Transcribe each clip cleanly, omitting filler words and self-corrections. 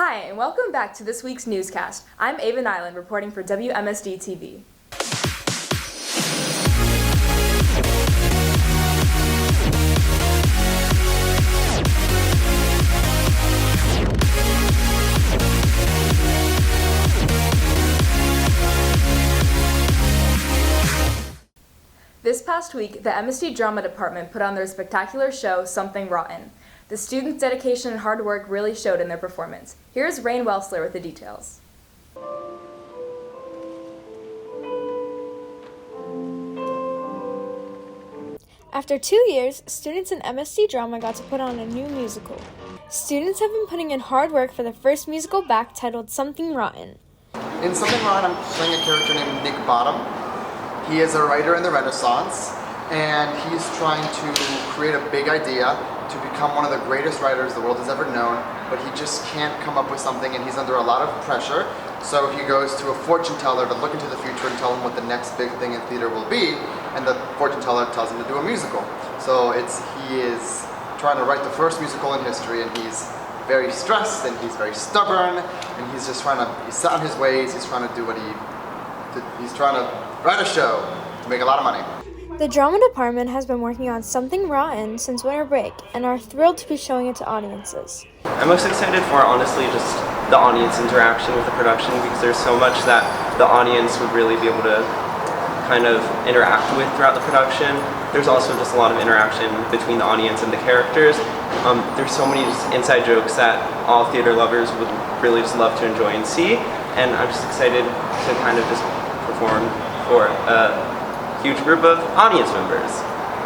Hi, and welcome back to this week's Newscast. I'm Ava Nyland reporting for WMSD TV. This past week, the MSD Drama Department put on their spectacular show, Something Rotten. The students' dedication and hard work really showed in their performance. Here's Rain Welsler with the details. After 2 years, students in MSD Drama got to put on a new musical. Students have been putting in hard work for the first musical back titled Something Rotten. In Something Rotten, I'm playing a character named Nick Bottom. He is a writer in the Renaissance, and he's trying to create a big idea to become one of the greatest writers the world has ever known, but he just can't come up with something, and he's under a lot of pressure. So he goes to a fortune teller to look into the future and tell him what the next big thing in theater will be, and the fortune teller tells him to do a musical. So he is trying to write the first musical in history, and he's very stressed, and he's very stubborn, and he's just he's set on his ways, he's trying to do he's trying to write a show to make a lot of money. The drama department has been working on Something Rotten since winter break and are thrilled to be showing it to audiences. I'm most excited for, honestly, just the audience interaction with the production, because there's so much that the audience would really be able to kind of interact with throughout the production. There's also just a lot of interaction between the audience and the characters. There's so many just inside jokes that all theater lovers would really just love to enjoy and see, and I'm just excited to kind of just perform for a huge group of audience members.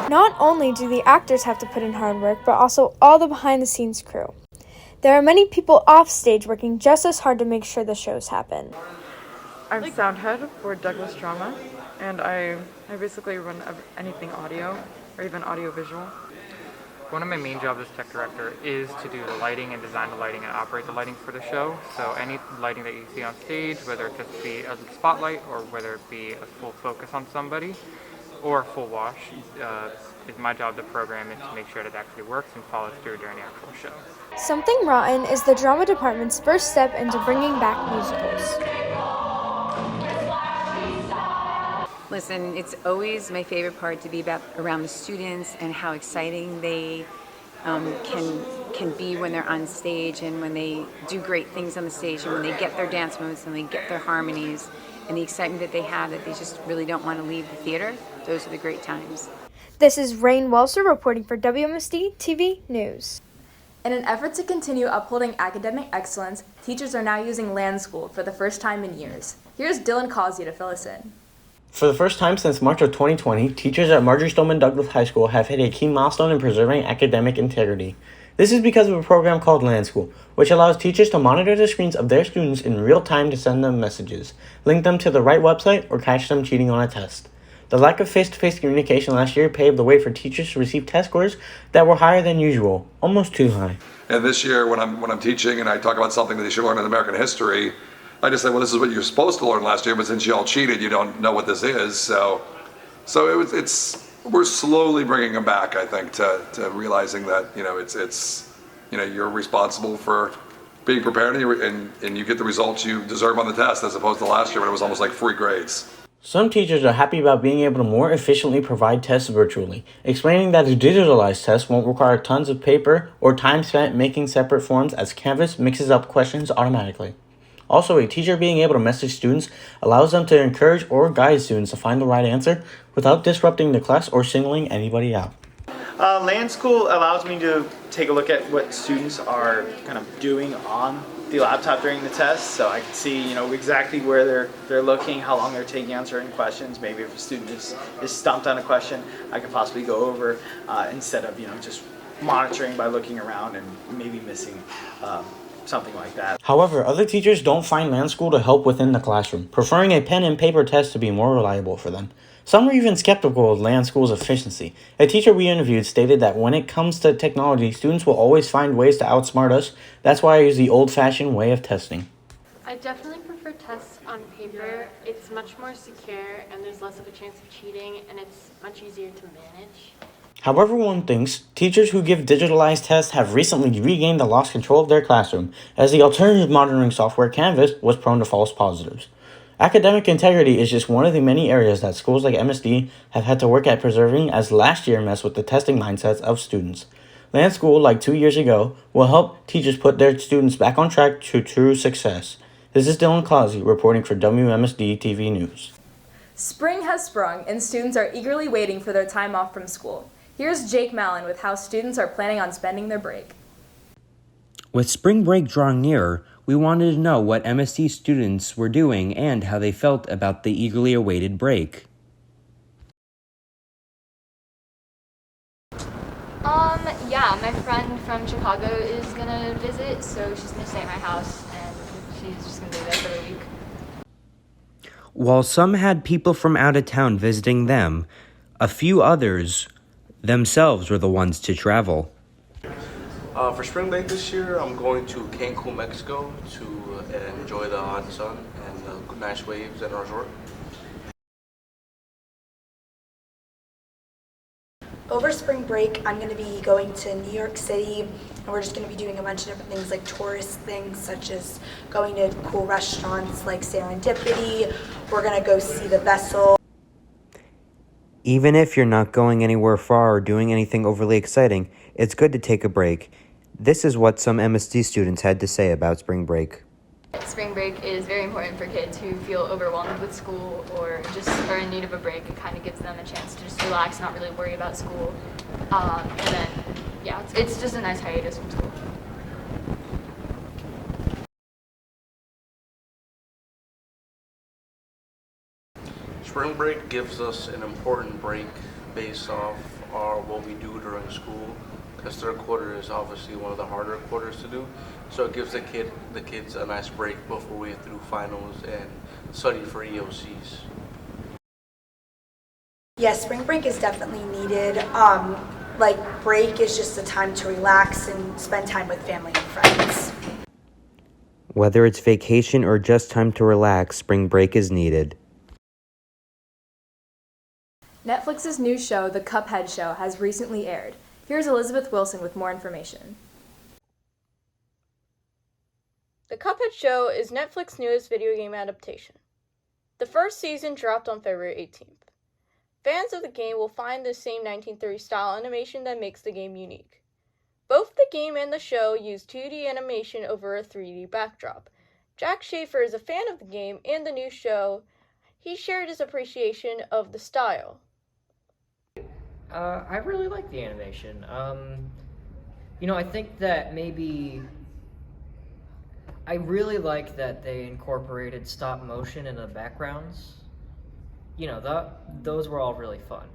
Not only do the actors have to put in hard work, but also all the behind-the-scenes crew. There are many people off stage working just as hard to make sure the shows happen. I'm sound head for Douglas Drama, and I basically run anything audio or even audio-visual. One of my main jobs as tech director is to do the lighting and design the lighting and operate the lighting for the show. So any lighting that you see on stage, whether it just be a spotlight or whether it be a full focus on somebody or a full wash, is my job to program it to make sure that it actually works and follows through during the actual show. Something Rotten is the drama department's first step into bringing back musicals. Listen, it's always my favorite part to be around the students and how exciting they can be when they're on stage and when they do great things on the stage and when they get their dance moves and they get their harmonies and the excitement that they have that they just really don't want to leave the theater. Those are the great times. This is Rain Welsler reporting for WMSD TV News. In an effort to continue upholding academic excellence, teachers are now using LAN School for the first time in years. Here's Dylan Causey to fill us in. For the first time since March of 2020, teachers at Marjorie Stoneman Douglas High School have hit a key milestone in preserving academic integrity. This is because of a program called LAN School, which allows teachers to monitor the screens of their students in real time to send them messages, link them to the right website, or catch them cheating on a test. The lack of face-to-face communication last year paved the way for teachers to receive test scores that were higher than usual, almost too high. And this year, when I'm teaching and I talk about something that they should learn in American history, I just say, well, this is what you're supposed to learn last year, but since you all cheated, you don't know what this is. So we're slowly bringing them back, I think, to realizing that you're responsible for being prepared and you get the results you deserve on the test, as opposed to last year when it was almost like free grades. Some teachers are happy about being able to more efficiently provide tests virtually, explaining that a digitalized test won't require tons of paper or time spent making separate forms as Canvas mixes up questions automatically. Also, a teacher being able to message students allows them to encourage or guide students to find the right answer without disrupting the class or singling anybody out. LAN School allows me to take a look at what students are kind of doing on the laptop during the test, so I can see exactly where they're looking, how long they're taking on certain questions. Maybe if a student is stumped on a question, I can possibly go over instead of just monitoring by looking around and maybe missing something like that. However, other teachers don't find LAN School to help within the classroom, preferring a pen and paper test to be more reliable for them. Some are even skeptical of LAN School's efficiency. A teacher we interviewed stated that when it comes to technology, students will always find ways to outsmart us. That's why I use the old-fashioned way of testing. I definitely prefer tests on paper. It's much more secure and there's less of a chance of cheating and it's much easier to manage. However one thinks, teachers who give digitalized tests have recently regained the lost control of their classroom, as the alternative monitoring software Canvas was prone to false positives. Academic integrity is just one of the many areas that schools like MSD have had to work at preserving, as last year messed with the testing mindsets of students. LAN School, like 2 years ago, will help teachers put their students back on track to true success. This is Dylan Clausey reporting for WMSD TV News. Spring has sprung, and students are eagerly waiting for their time off from school. Here's Jake Mallon with how students are planning on spending their break. With spring break drawing nearer, we wanted to know what MSD students were doing and how they felt about the eagerly awaited break. Yeah, my friend from Chicago is gonna visit, so she's gonna stay at my house, and she's just gonna be there for a week. While some had people from out of town visiting them, a few others themselves were the ones to travel. For spring break this year, I'm going to Cancun, Mexico to enjoy the hot sun and the nice waves and resort. Over spring break, I'm going to be going to New York City, and we're just going to be doing a bunch of different things like tourist things, such as going to cool restaurants like Serendipity. We're going to go see the vessel. Even if you're not going anywhere far or doing anything overly exciting, it's good to take a break. This is what some MSD students had to say about spring break. Spring break is very important for kids who feel overwhelmed with school or just are in need of a break. It kind of gives them a chance to just relax, not really worry about school. And then, yeah, it's just a nice hiatus from school. Spring break gives us an important break based off what we do during school, because third quarter is obviously one of the harder quarters to do. So it gives the kids a nice break before we get through finals and study for EOCs. Yes, spring break is definitely needed. Break is just a time to relax and spend time with family and friends. Whether it's vacation or just time to relax, spring break is needed. Netflix's new show, The Cuphead Show, has recently aired. Here's Elizabeth Wilson with more information. The Cuphead Show is Netflix's newest video game adaptation. The first season dropped on February 18th. Fans of the game will find the same 1930s style animation that makes the game unique. Both the game and the show use 2D animation over a 3D backdrop. Jack Schaefer is a fan of the game and the new show. He shared his appreciation of the style. I really like the animation. I think that maybe I really like that they incorporated stop motion in the backgrounds. Those were all really fun.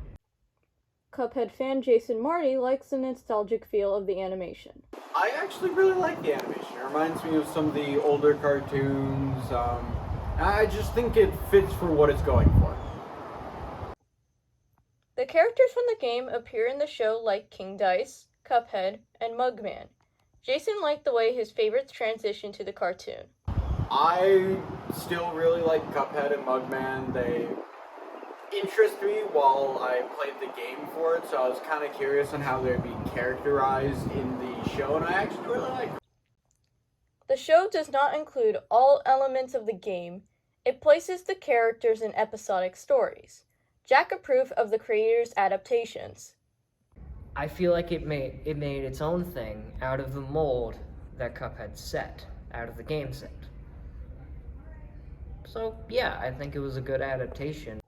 Cuphead fan Jason Marty likes the nostalgic feel of the animation. I actually really like the animation. It reminds me of some of the older cartoons. I just think it fits for what it's going for. The characters from the game appear in the show like King Dice, Cuphead, and Mugman. Jason liked the way his favorites transitioned to the cartoon. I still really like Cuphead and Mugman. They interest me while I played the game for it, so I was kind of curious on how they'd be characterized in the show, and I actually really like it. The show does not include all elements of the game. It places the characters in episodic stories. Jack approved of the creators' adaptations. I feel like it made its own thing out of the mold that Cuphead set, out of the game set. So yeah, I think it was a good adaptation.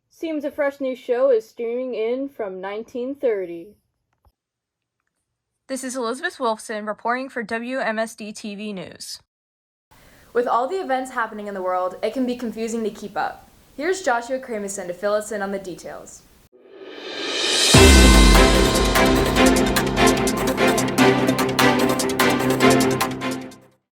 Seems a fresh new show is streaming in from 1930. This is Elizabeth Wilson reporting for WMSD TV News. With all the events happening in the world, it can be confusing to keep up. Here's Joshua Kramerson to fill us in on the details.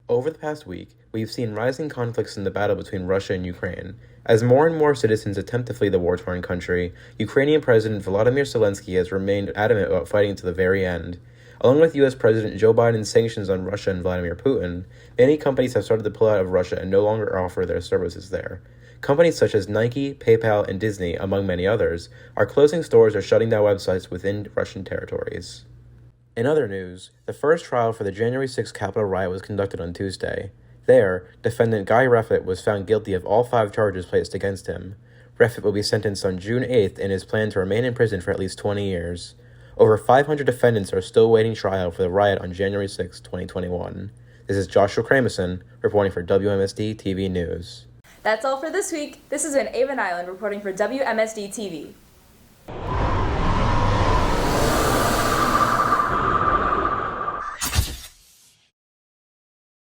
Over the past week, we've seen rising conflicts in the battle between Russia and Ukraine. As more and more citizens attempt to flee the war-torn country, Ukrainian President Volodymyr Zelensky has remained adamant about fighting to the very end. Along with U.S. President Joe Biden's sanctions on Russia and Vladimir Putin, many companies have started to pull out of Russia and no longer offer their services there. Companies such as Nike, PayPal, and Disney, among many others, are closing stores or shutting down websites within Russian territories. In other news, the first trial for the January 6th Capitol riot was conducted on Tuesday. There, defendant Guy Reffitt was found guilty of all 5 charges placed against him. Reffitt will be sentenced on June 8th and is planned to remain in prison for at least 20 years. Over 500 defendants are still waiting trial for the riot on January 6, 2021. This is Joshua Kramerson reporting for WMSD TV News. That's all for this week. This has been Avon Island reporting for WMSD TV.